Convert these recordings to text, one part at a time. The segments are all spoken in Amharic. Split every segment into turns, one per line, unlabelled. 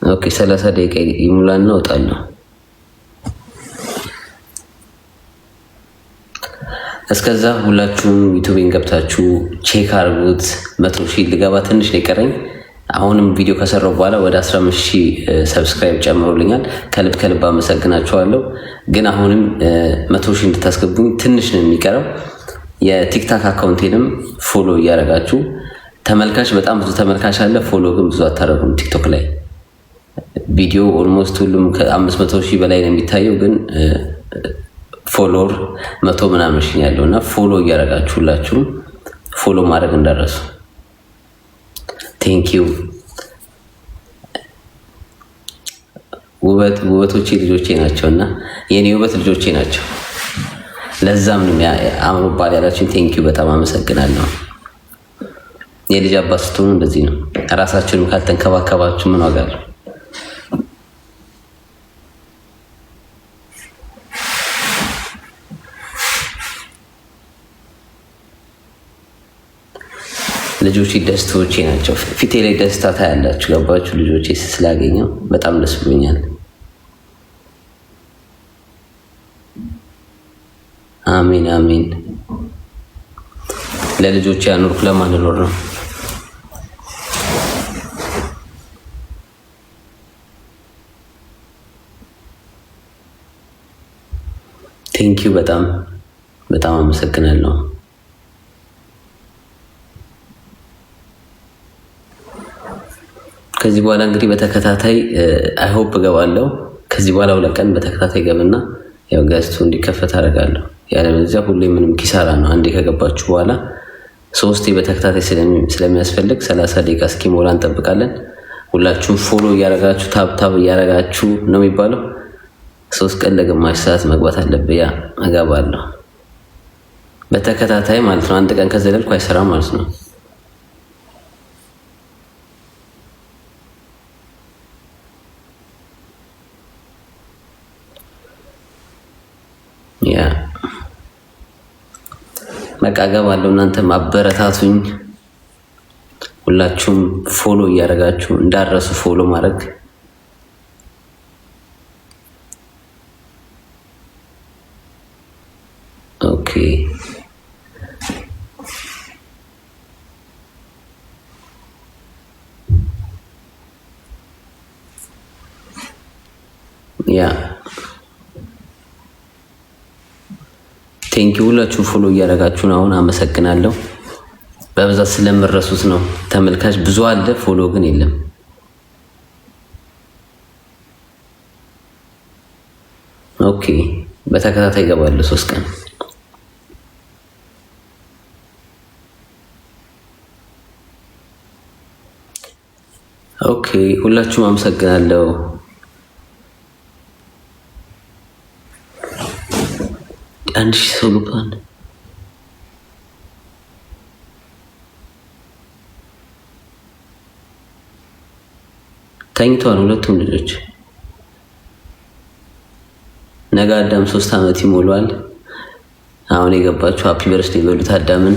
ኦኬ 30 ደቂቃ ይሙላና እወጣለሁ። እስከዛ ሁላችሁም ዩቲዩብን ገብታችሁ ቼክ አድርጉት። 100,000 ልገባ ትንሽ ነው የቀረኝ። አሁንም ቪዲዮ ከሰራው በኋላ ወደ 15,000 ሰብስክራይብ ጨምሮልኛል። ከልብ ከልብ አመሰግናችኋለሁ። ግን አሁንም 100,000 እንድታስገቡኝ ትንሽ ነው የሚቀረው። የቲክታክ አካውንቴንም ፎሎ እያደረጋችሁ ተመልካች በጣም ብዙ ተመልካች አለ። ፎሎ ግን ብዙ አታደርጉም። ቲክቶክ ላይ ቪዲዮ ኦልሞስት ሁሉም ከ500,000 በላይ ነው የሚታየው፣ ግን ፎሎወር 100 ምናምን ሺህ ያለው እና ፎሎ እያደረጋችሁ ሁላችሁም ፎሎ ማድረግ እንዳረሱ። ቴንኪዩ። ውበቶቼ ልጆቼ ናቸው እና የኔ ውበት ልጆቼ ናቸው። ለዛም ነው አምሮባል ያላችሁኝ። ቴንኪዩ በጣም አመሰግናለሁ። የልጅ አባት ስትሆኑ እንደዚህ ነው። ራሳችሁንም ካልተንከባከባችሁ ምን ዋጋ አለው? ልጆቼ ደስታዎቼ ናቸው። ፊቴ ላይ ደስታ ታያላችሁ። ገባችሁ? ልጆቼ ስላገኘው በጣም ደስ ብሎኛል። አሜን አሜን። ለልጆቼ ያኖርኩ ለማን ልኖር ነው? ቴንኪዩ በጣም በጣም አመሰግናለሁ። ከዚህ በኋላ እንግዲህ በተከታታይ አይሆፕ እገባለሁ። ከዚህ በኋላ 2 ቀን በተከታታይ ገብና ያው ገዝቱ እንዲከፈት አደርጋለሁ። ያለበለዚያ ሁሌ ምንም ኪሳራ ነው። አንዴ ከገባችሁ በኋላ 3 በተከታታይ ስለሚያስፈልግ 30 ደቂቃ እስኪሞላ እንጠብቃለን። ሁላችሁም ፎሎ እያደረጋችሁ ታብታብ እያደረጋችሁ ነው የሚባለው። 3 ቀን ለግማሽ ሰዓት መግባት አለብህ። ያ እገባለሁ በተከታታይ ማለት ነው። አንድ ቀን ከዘለልኩ አይሰራም ማለት ነው። ያ በቃ እገባለሁ። እናንተ ማበረታቱኝ። ሁላችሁም ፎሎ እያደረጋችሁ እንዳረሱ ፎሎ ማድረግ። ኦኬ ያ ቴንኪው። ሁላችሁም ፎሎ እያደረጋችሁ ነው። አሁን አመሰግናለሁ። በብዛት ስለምረሱት ነው። ተመልካች ብዙ አለ፣ ፎሎ ግን የለም። ኦኬ በተከታታይ እገባለሁ 3 ቀን። ኦኬ ሁላችሁም አመሰግናለሁ። አንድ ሺህ ሰው ገባን። ተኝተዋል ሁለቱም ልጆች። ነገ አዳም 3 ዓመት ይሞላዋል። አሁን የገባችሁ ሃፒ በርዝዴ በሉት አዳምን።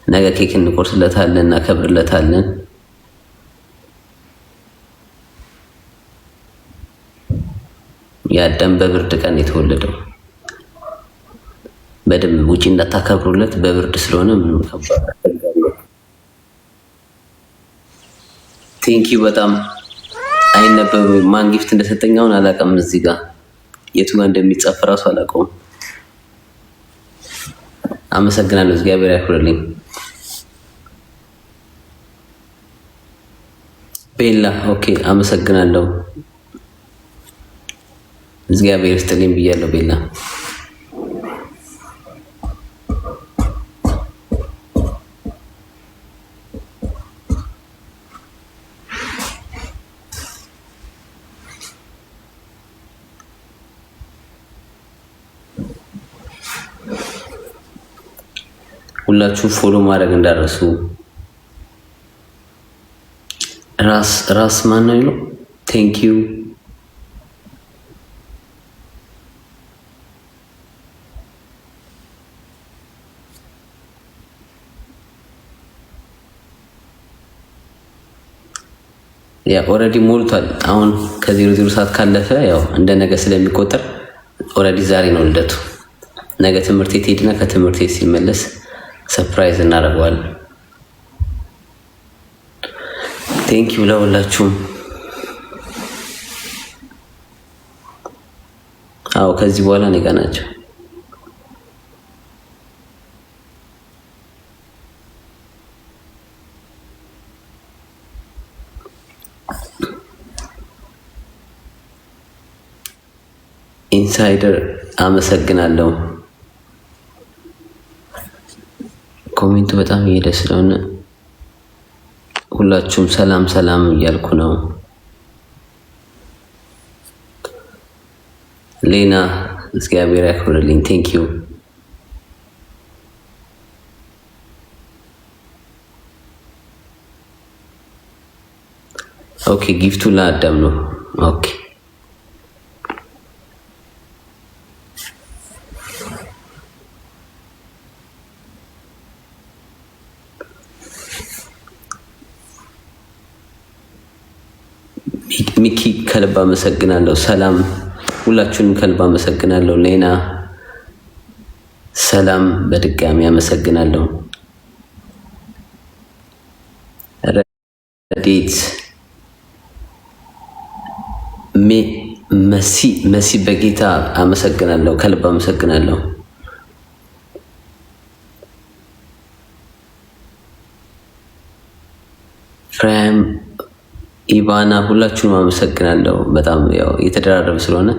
ነገ ኬክ እንቆርስለታለን እና ከብርለታለን። የአዳም በብርድ ቀን የተወለደው። በደንብ ውጪ እንዳታከብሩለት በብርድ ስለሆነ ምንም ከባድ አይደለም። ቴንኪው በጣም አይነበብም። ማን ጊፍት እንደሰጠኝ አሁን አላውቅም። እዚህ ጋር የቱ ጋር እንደሚጻፍ እራሱ አላውቀውም። አመሰግናለሁ። እግዚአብሔር ያክብርልኝ። ቤላ ኦኬ አመሰግናለሁ። እግዚአብሔር ይስጥልኝ ብያለሁ ቤላ። ሁላችሁም ፎሎ ማድረግ እንዳረሱ። ራስ ማን ነው የሚለው? ቴንክ ዩ ያ ኦልሬዲ ሞልቷል። አሁን ከ00 ሰዓት ካለፈ ያው እንደ ነገ ስለሚቆጠር ኦልሬዲ ዛሬ ነው ልደቱ። ነገ ትምህርት ቤት ሄድና ከትምህርት ቤት ሲመለስ ሰርፕራይዝ እናደርገዋለን። ቴንኪዩ ለሁላችሁም። አዎ ከዚህ በኋላ እኔ ጋር ናቸው። ኢንሳይደር አመሰግናለሁ። ኮሜንቱ በጣም እየሄደ ስለሆነ ሁላችሁም ሰላም ሰላም እያልኩ ነው። ሌና እግዚአብሔር ያክብርልኝ። ቴንክ ዩ። ኦኬ ጊፍቱ ለአዳም ነው። ኦኬ ሚኪ ከልብ አመሰግናለሁ። ሰላም ሁላችሁንም ከልብ አመሰግናለሁ። ሌና ሰላም በድጋሚ አመሰግናለሁ። ረዴት መሲ በጌታ አመሰግናለሁ። ከልብ አመሰግናለሁ። ፍሬም ኢቫና ሁላችሁንም አመሰግናለሁ። በጣም ያው የተደራረበ ስለሆነ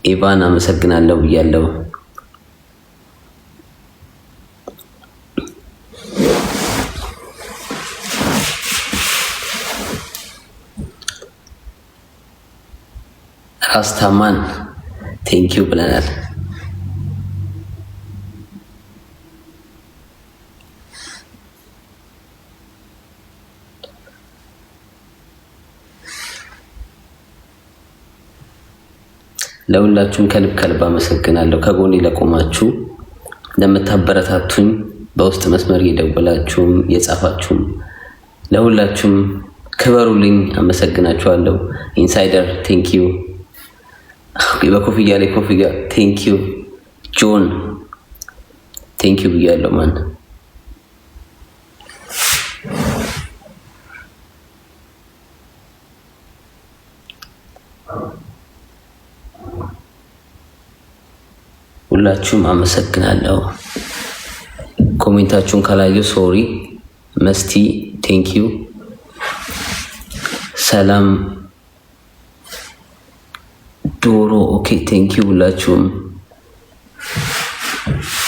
ኢቫና አመሰግናለሁ ብያለሁ። ራስታማን ቴንኪው ብለናል። ለሁላችሁም ከልብ ከልብ አመሰግናለሁ። ከጎኔ ለቆማችሁ፣ ለምታበረታቱኝ፣ በውስጥ መስመር እየደወላችሁም የጻፋችሁም ለሁላችሁም ክበሩልኝ። አመሰግናችኋለሁ። ኢንሳይደር ቴንኪዩ። በኮፍያ ላይ ኮፍያ ቴንኪዩ። ጆን ቴንኪዩ ብያለሁ። ማን ሁላችሁም አመሰግናለሁ። ኮሜንታችሁን ካላየሁ ሶሪ። መስቲ ቴንኪዩ። ሰላም ዶሮ ኦኬ ቴንኪዩ። ሁላችሁም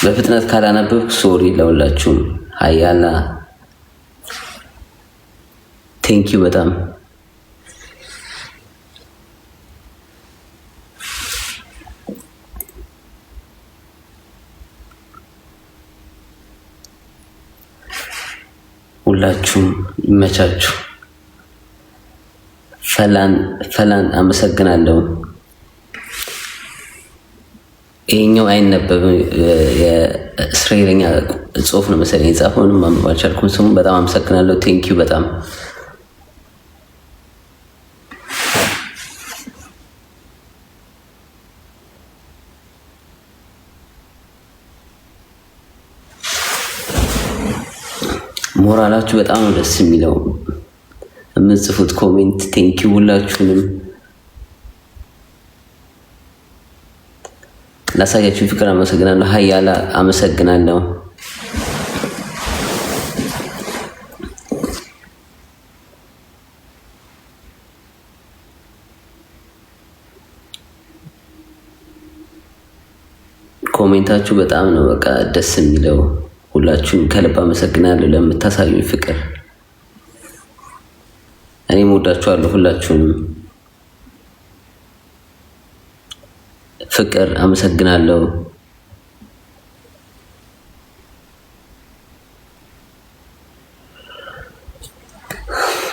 በፍጥነት ካላነበብኩ ሶሪ ለሁላችሁም። ሀያላ ቴንኪዩ በጣም ሁላችሁም ይመቻችሁ። ፈላን አመሰግናለሁ። ይሄኛው አይነበብም የእስራኤልኛ ጽሁፍ ነው መሰለኝ የጻፈው። ምንም ማንበብ አልቻልኩም። ስሙ በጣም አመሰግናለሁ። ቴንኪዩ በጣም ሞራላችሁ በጣም ነው ደስ የሚለው የምጽፉት ኮሜንት። ቴንኪዩ ሁላችሁንም። ላሳያችሁ ፍቅር አመሰግናለሁ። ሀያላ አመሰግናለሁ። ኮሜንታችሁ በጣም ነው በቃ ደስ የሚለው። ሁላችሁም ከልብ አመሰግናለሁ ለምታሳዩኝ ፍቅር። እኔም ወዳችኋለሁ ሁላችሁንም። ፍቅር አመሰግናለሁ።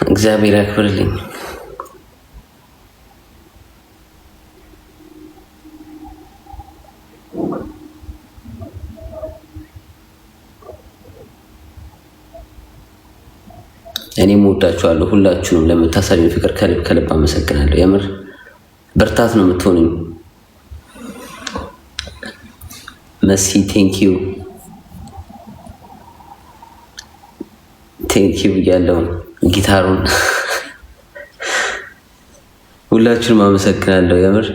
እግዚአብሔር ያክብርልኝ። እኔም እወዳችኋለሁ ሁላችሁንም። ለምታሳዩኝ ፍቅር ከልብ ከልብ አመሰግናለሁ። የምር ብርታት ነው የምትሆኑኝ። መሲ ቴንኪዩ ብያለሁ። ጊታሩን ሁላችሁንም አመሰግናለሁ። የምር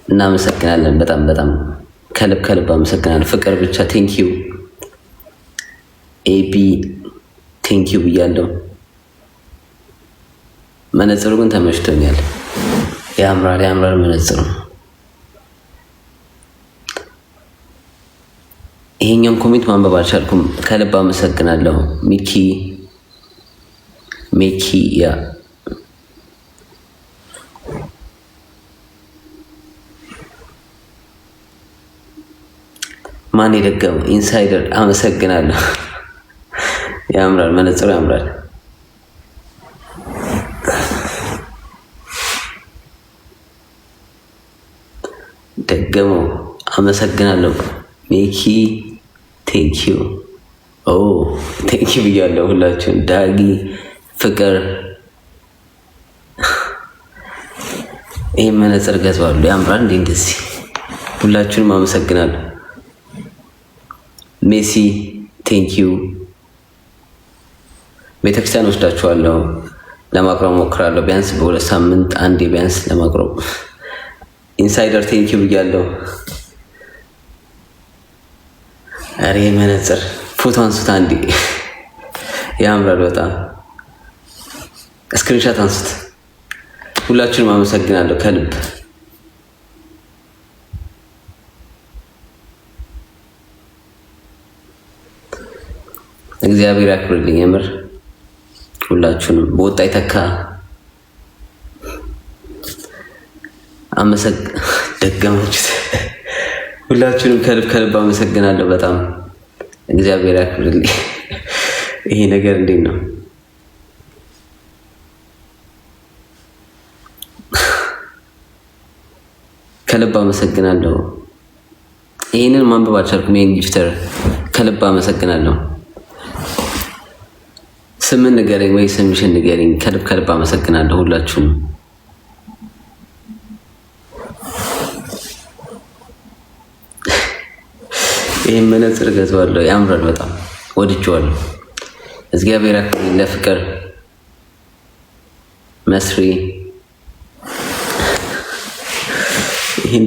እናመሰግናለን። በጣም በጣም ከልብ ከልብ አመሰግናለሁ። ፍቅር ብቻ ቴንኪዩ። ኤቢ ቴንኪዩ ብያለሁ። መነጽሩ ግን ተመችቶኛል። ያምራል መነጽሩ። ይሄኛውን ኮሜንት ማንበብ አልቻልኩም። ከልብ አመሰግናለሁ። ሜኪ ያ ማን የደገመው? ኢንሳይደር አመሰግናለሁ። ያምራል መነጽሩ ያምራል። ደገመው አመሰግናለሁ። ሜኪ ቴንኪዩ ቴንኪዩ ብያለሁ ሁላችሁም። ዳጊ ፍቅር ይህ መነጽር ገዝባሉ። ያምራል እንዴ እንደዚህ። ሁላችሁንም አመሰግናለሁ። ሜሲ ቴንኪዩ። ቤተክርስቲያን ወስዳችኋለሁ። ለማቅረብ ሞክራለሁ። ቢያንስ በ2 ሳምንት አንዴ ቢያንስ ለማቅረብ። ኢንሳይደር ቴንኪዩ ብያለሁ። አሬ መነጽር ፎቶ አንሱት አንዴ። ያምራል በጣም። ስክሪንሻት አንሱት። ሁላችሁንም አመሰግናለሁ ከልብ። እግዚአብሔር ያክብርልኝ። የምር ሁላችሁንም በወጣ ይተካ። ደገማችሁት። ሁላችሁንም ከልብ ከልብ አመሰግናለሁ በጣም። እግዚአብሔር ያክብርልኝ። ይሄ ነገር እንዴት ነው? ከልብ አመሰግናለሁ። ይሄንን ማንበብ አልቻልኩም። ይሄን ጊፍተር ከልብ አመሰግናለሁ። ስምን ንገረኝ ወይ ስምሽን ንገረኝ። ከልብ ከልብ አመሰግናለሁ ሁላችሁንም። ይሄን መነጽር ገዛዋለሁ። ያምራል በጣም ወድጄዋለሁ። እግዚአብሔር ያክብርልኝ። ለፍቅር መስሪ ይሄን